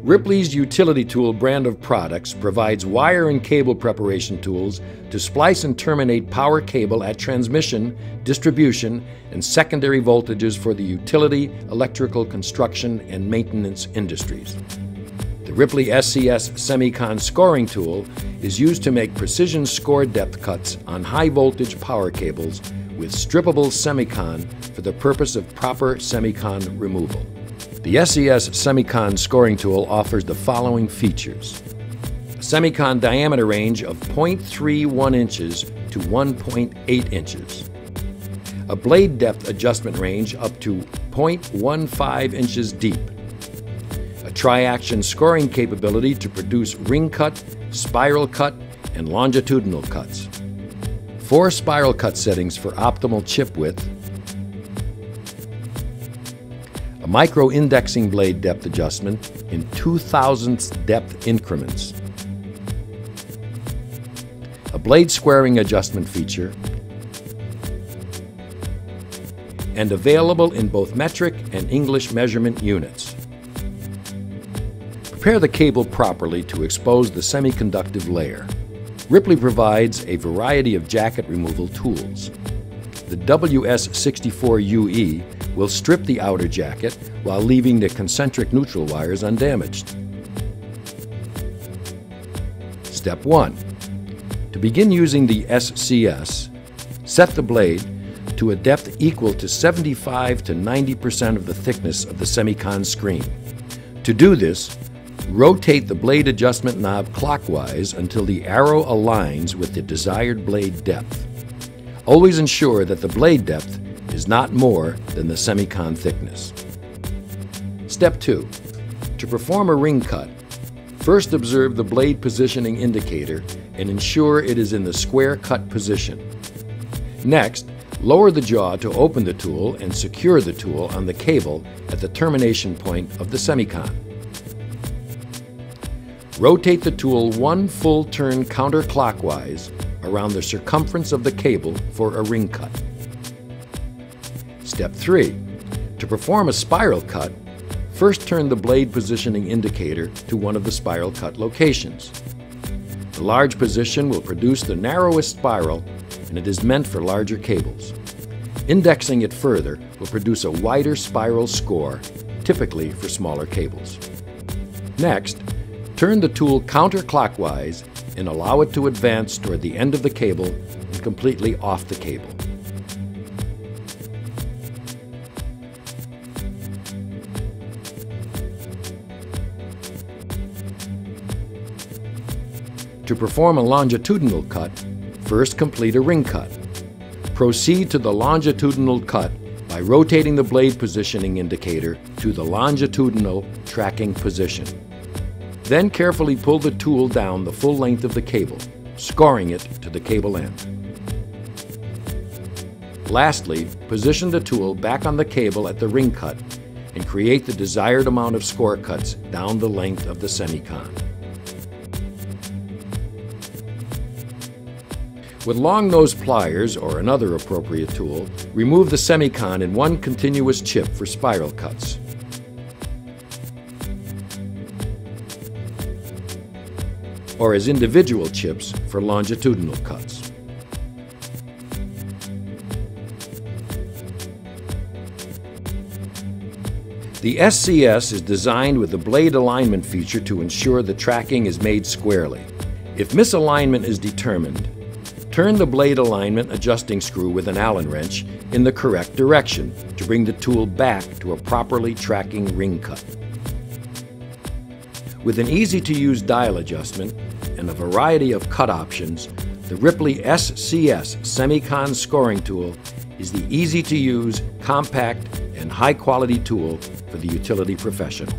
Ripley's utility tool brand of products provides wire and cable preparation tools to splice and terminate power cable at transmission, distribution, and secondary voltages for the utility, electrical, construction, and maintenance industries. The Ripley SCS semicon scoring tool is used to make precision score depth cuts on high voltage power cables with strippable semicon for the purpose of proper semicon removal. The SCS semicon scoring tool offers the following features: a semicon diameter range of 0.31 inches to 1.8 inches, a blade depth adjustment range up to 0.15 inches deep, a tri-action scoring capability to produce ring cut, spiral cut, and longitudinal cuts, 4 spiral cut settings for optimal chip width, a micro-indexing blade depth adjustment in 0.002 depth increments, a blade squaring adjustment feature, and available in both metric and English measurement units. Prepare the cable properly to expose the semiconductive layer. Ripley provides a variety of jacket removal tools. The WS64UE will strip the outer jacket while leaving the concentric neutral wires undamaged. Step 1. To begin using the SCS, set the blade to a depth equal to 75 to 90% of the thickness of the semicon screen. To do this, rotate the blade adjustment knob clockwise until the arrow aligns with the desired blade depth. Always ensure that the blade depth is not more than the semicon thickness. Step 2. To perform a ring cut, first observe the blade positioning indicator and ensure it is in the square cut position. Next, lower the jaw to open the tool and secure the tool on the cable at the termination point of the semicon. Rotate the tool 1 full turn counterclockwise around the circumference of the cable for a ring cut. Step 3. To perform a spiral cut, first turn the blade positioning indicator to one of the spiral cut locations. The large position will produce the narrowest spiral, and it is meant for larger cables. Indexing it further will produce a wider spiral score, typically for smaller cables. Next, turn the tool counterclockwise and allow it to advance toward the end of the cable and completely off the cable. To perform a longitudinal cut, first complete a ring cut. Proceed to the longitudinal cut by rotating the blade positioning indicator to the longitudinal tracking position. Then carefully pull the tool down the full length of the cable, scoring it to the cable end. Lastly, position the tool back on the cable at the ring cut and create the desired amount of score cuts down the length of the semicon. With long nose pliers or another appropriate tool, remove the semicon in one continuous chip for spiral cuts. Or as individual chips for longitudinal cuts. The SCS is designed with the blade alignment feature to ensure the tracking is made squarely. If misalignment is determined, turn the blade alignment adjusting screw with an Allen wrench in the correct direction to bring the tool back to a properly tracking ring cut. With an easy-to-use dial adjustment and a variety of cut options, the Ripley SCS semicon scoring tool is the easy-to-use, compact, and high-quality tool for the utility professional.